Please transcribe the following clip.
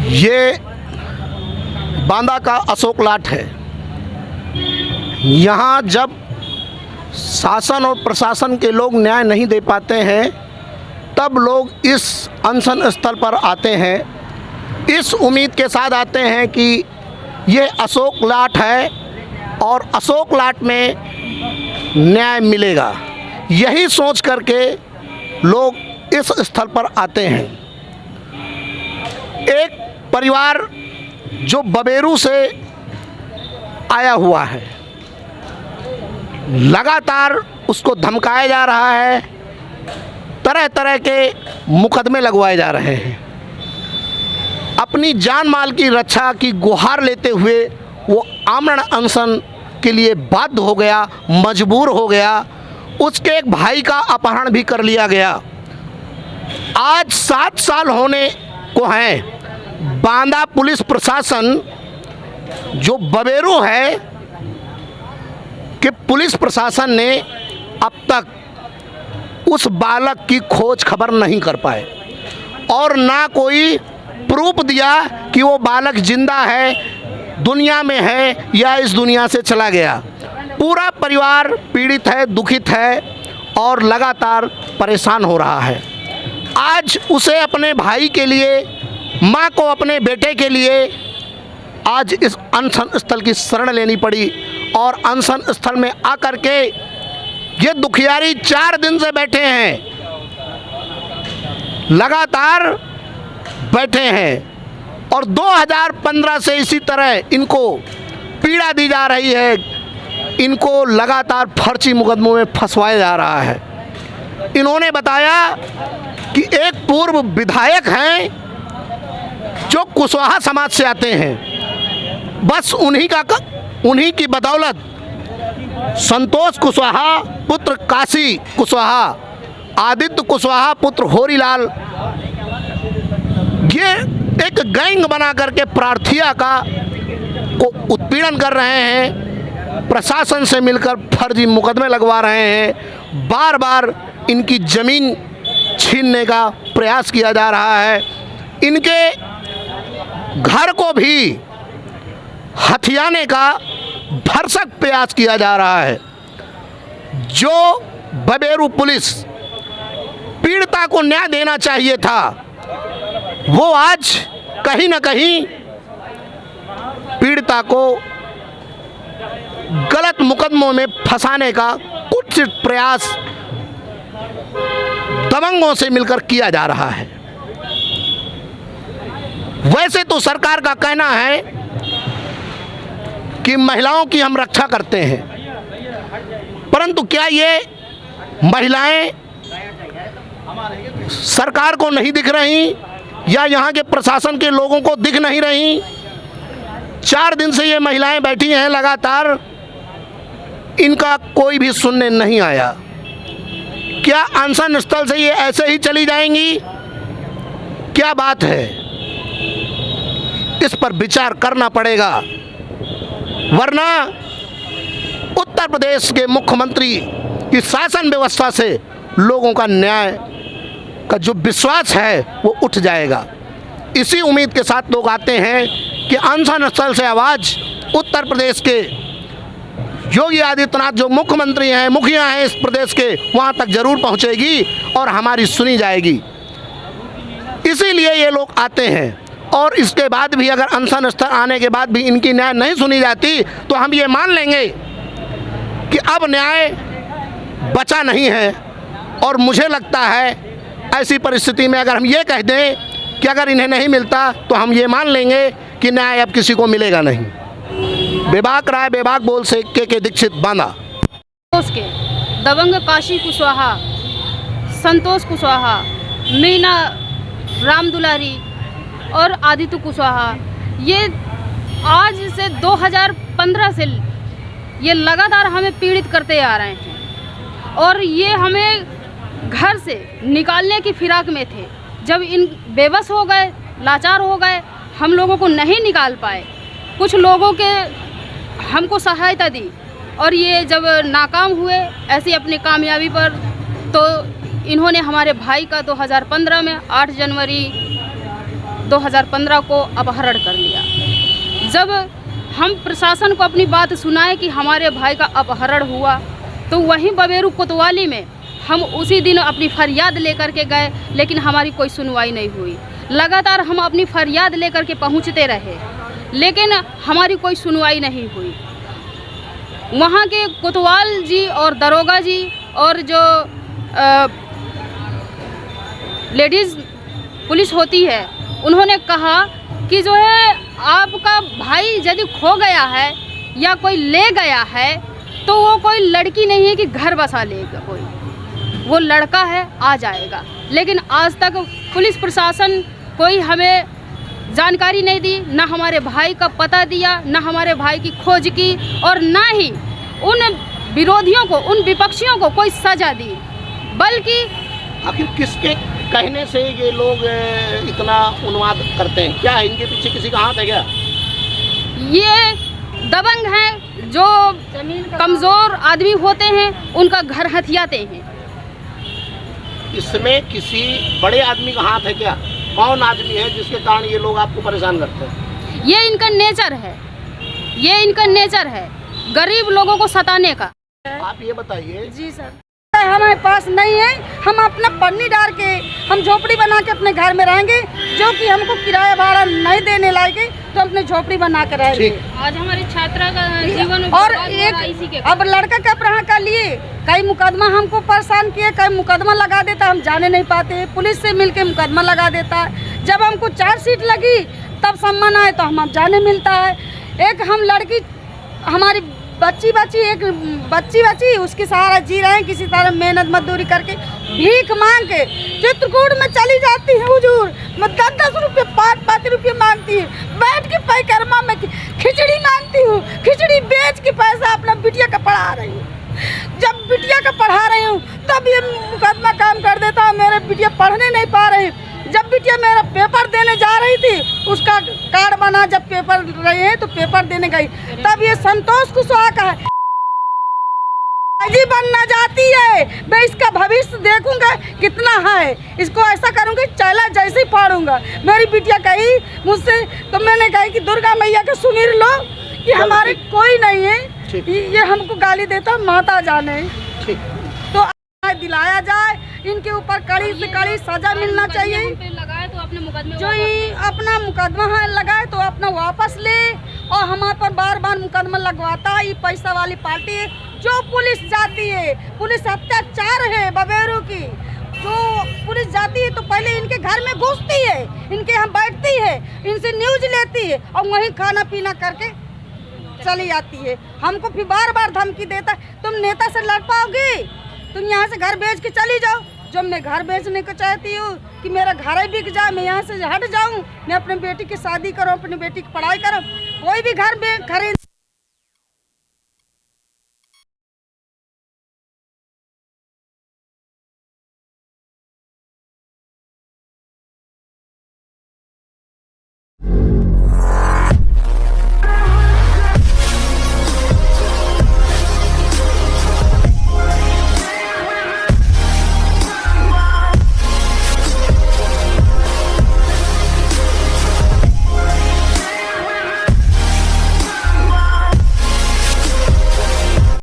ये बांदा का अशोक लाट है। यहाँ जब शासन और प्रशासन के लोग न्याय नहीं दे पाते हैं तब लोग इस अनशन स्थल पर आते हैं, इस उम्मीद के साथ आते हैं कि ये अशोक लाट है और अशोक लाट में न्याय मिलेगा। यही सोच करके लोग इस स्थल पर आते हैं। एक परिवार जो बबेरू से आया हुआ है, लगातार उसको धमकाया जा रहा है, तरह तरह के मुकदमे लगवाए जा रहे हैं। अपनी जान माल की रक्षा की गुहार लेते हुए वो आमरण अनशन के लिए बाध्य हो गया, मजबूर हो गया। उसके एक भाई का अपहरण भी कर लिया गया। आज 7 साल होने को हैं। बांदा पुलिस प्रशासन जो बबेरू है कि पुलिस प्रशासन ने अब तक उस बालक की खोज खबर नहीं कर पाए और ना कोई प्रूफ दिया कि वो बालक जिंदा है, दुनिया में है या इस दुनिया से चला गया। पूरा परिवार पीड़ित है, दुखित है और लगातार परेशान हो रहा है। आज उसे अपने भाई के लिए, माँ को अपने बेटे के लिए आज इस अनशन स्थल की शरण लेनी पड़ी और अनशन स्थल में आकर के ये दुखियारी 4 दिन से बैठे हैं, लगातार बैठे हैं और 2015 से इसी तरह इनको पीड़ा दी जा रही है। इनको लगातार फर्जी मुकदमों में फंसवाया जा रहा है। इन्होंने बताया कि एक पूर्व विधायक हैं जो कुशवाहा समाज से आते हैं, बस उन्हीं की बदौलत संतोष कुशवाहा पुत्र काशी कुशवाहा, आदित्य कुशवाहा पुत्र होरीलाल, ये एक गैंग बना करके प्रार्थिया को उत्पीड़न कर रहे हैं। प्रशासन से मिलकर फर्जी मुकदमे लगवा रहे हैं। बार बार इनकी ज़मीन छीनने का प्रयास किया जा रहा है। इनके घर को भी हथियाने का भरसक प्रयास किया जा रहा है। जो बबेरू पुलिस पीड़िता को न्याय देना चाहिए था, वो आज कहीं न कहीं पीड़िता को गलत मुकदमों में फंसाने का कुछ प्रयास दबंगों से मिलकर किया जा रहा है। वैसे तो सरकार का कहना है कि महिलाओं की हम रक्षा करते हैं, परंतु क्या ये महिलाएं सरकार को नहीं दिख रही या यहाँ के प्रशासन के लोगों को दिख नहीं रही? 4 दिन से ये महिलाएं बैठी हैं लगातार, इनका कोई भी सुनने नहीं आया। क्या अनशन स्थल से ये ऐसे ही चली जाएंगी? क्या बात है? इस पर विचार करना पड़ेगा, वरना उत्तर प्रदेश के मुख्यमंत्री की शासन व्यवस्था से लोगों का न्याय का जो विश्वास है वो उठ जाएगा। इसी उम्मीद के साथ लोग आते हैं कि अनशन स्थल से आवाज़ उत्तर प्रदेश के योगी आदित्यनाथ जो मुख्यमंत्री हैं, मुखिया हैं इस प्रदेश के, वहाँ तक जरूर पहुँचेगी और हमारी सुनी जाएगी। इसीलिए ये लोग आते हैं। और इसके बाद भी अगर अनशन स्थल आने के बाद भी इनकी न्याय नहीं सुनी जाती तो हम ये मान लेंगे कि अब न्याय बचा नहीं है। और मुझे लगता है ऐसी परिस्थिति में अगर हम ये कह दें कि अगर इन्हें नहीं मिलता तो हम ये मान लेंगे कि न्याय अब किसी को मिलेगा नहीं। बेबाक राय, बेबाक बोल से के दीक्षित, बांदा। उसके दबंग काशी कुशवाहा, संतोष कुशवाहा, मीना राम दुलारी और आदित्य कुशवाहा, ये आज से 2015 से ये लगातार हमें पीड़ित करते आ रहे हैं और ये हमें घर से निकालने की फिराक में थे। जब इन बेबस हो गए, लाचार हो गए, हम लोगों को नहीं निकाल पाए, कुछ लोगों के हमको सहायता दी और ये जब नाकाम हुए ऐसी अपनी कामयाबी पर, तो इन्होंने हमारे भाई का 2015 में 8 जनवरी 2015 को अपहरण कर लिया। जब हम प्रशासन को अपनी बात सुनाए कि हमारे भाई का अपहरण हुआ, तो वहीं बबेरू कोतवाली में हम उसी दिन अपनी फरियाद लेकर के गए, लेकिन हमारी कोई सुनवाई नहीं हुई। लगातार हम अपनी फरियाद लेकर के पहुंचते रहे, लेकिन हमारी कोई सुनवाई नहीं हुई। वहाँ के कोतवाल जी और दरोगा जी और जो लेडीज़ पुलिस होती है, उन्होंने कहा कि जो है आपका भाई यदि खो गया है या कोई ले गया है तो वो कोई लड़की नहीं है कि घर बसा लेगा, कोई वो लड़का है, आ जाएगा। लेकिन आज तक पुलिस प्रशासन कोई हमें जानकारी नहीं दी, ना हमारे भाई का पता दिया, ना हमारे भाई की खोज की, और ना ही उन विरोधियों को, उन विपक्षियों को कोई सजा दी। बल्कि आखिर किसके कहने से ये लोग इतना उन्माद करते हैं? क्या है इनके पीछे किसी का हाथ है क्या? ये दबंग हैं, जो कमज़ोर आदमी होते हैं, उनका घर हथियाते हैं। इसमें किसी बड़े आदमी का हाथ है क्या? कौन आदमी है जिसके कारण ये लोग आपको परेशान करते हैं? ये इनका नेचर है, ये इनका नेचर है गरीब लोगों को सताने का। आप ये बताइए। जी सर, हमारे पास नहीं है, हम अपना पन्नी डाल के हम झोपड़ी बना के अपने घर में रहेंगे, जो कि हमको किराया भाड़ा नहीं देने लायक है, तो अपने झोपड़ी बना के रहेंगे। आज हमारी छात्रा का जीवन और एक अब लड़का का अपहरण कर लिए, कई मुकदमा हमको परेशान किए, कई मुकदमा लगा देता, हम जाने नहीं पाते, पुलिस से मिलके मुकदमा लगा देता है। जब हमको चार्जशीट लगी तब सम्मान आए तो हम जाने मिलता है। एक हम लड़की, हमारी बच्ची एक बच्ची उसके सहारा जी रहे हैं, किसी तरह मेहनत मजदूरी करके भीख मांग के चित्रकूट में चली जाती है हुजूर, मैं 10-10 रुपये 5-5 रुपये मांगती हूँ, बैठ के परिक्रमा में खिचड़ी मांगती हूँ, खिचड़ी बेच के पैसा अपना बिटिया का पढ़ा रही हूँ। जब बिटिया का पढ़ा रही हूँ तब ये मुकदमा काम कर देता है, मेरे बिटिया पढ़ने नहीं पा रही। जब बिटिया मेरा पेपर देने जा रही थी, उसका कार्ड बना, जब पेपर रहे हैं तो पेपर देने गई, तब ये संतोष कुशवाहा का है जी बनना चाहती है, मैं इसका भविष्य देखूंगा कितना है, इसको ऐसा करूंगा चला जैसे ही फाड़ूंगा। मेरी बिटिया कही मुझसे, तो मैंने कही कि दुर्गा मैया के सुमिर लो कि हमारे कोई नहीं है, ये हमको गाली देता माता जाने, तो दिलाया जाए, इनके ऊपर कड़ी से कड़ी सजा मिलना चाहिए। लगाए तो अपने मुकदमे, जो ही अपना मुकदमा लगाए तो अपना वापस ले, और हमारे पर बार मुकदमा लगवाता है ये पैसा वाली पार्टी है। जो पुलिस जाती है, पुलिस अत्याचार है बबेरू की, जो पुलिस जाती है तो पहले इनके घर में घुसती है, इनके यहाँ बैठती है, इनसे न्यूज लेती है और वहीं खाना पीना करके चली जाती है। हमको फिर बार धमकी देता है, तुम नेता से लड़ पाओगे, तुम यहाँ से घर बेच के चली जाओ। जब मैं घर बेचने को चाहती हूँ कि मेरा घर ही बिक जाए, मैं यहाँ से हट जाऊँ, मैं अपने बेटी की शादी करूँ, अपनी बेटी की पढ़ाई करूँ, कोई भी घर खरीद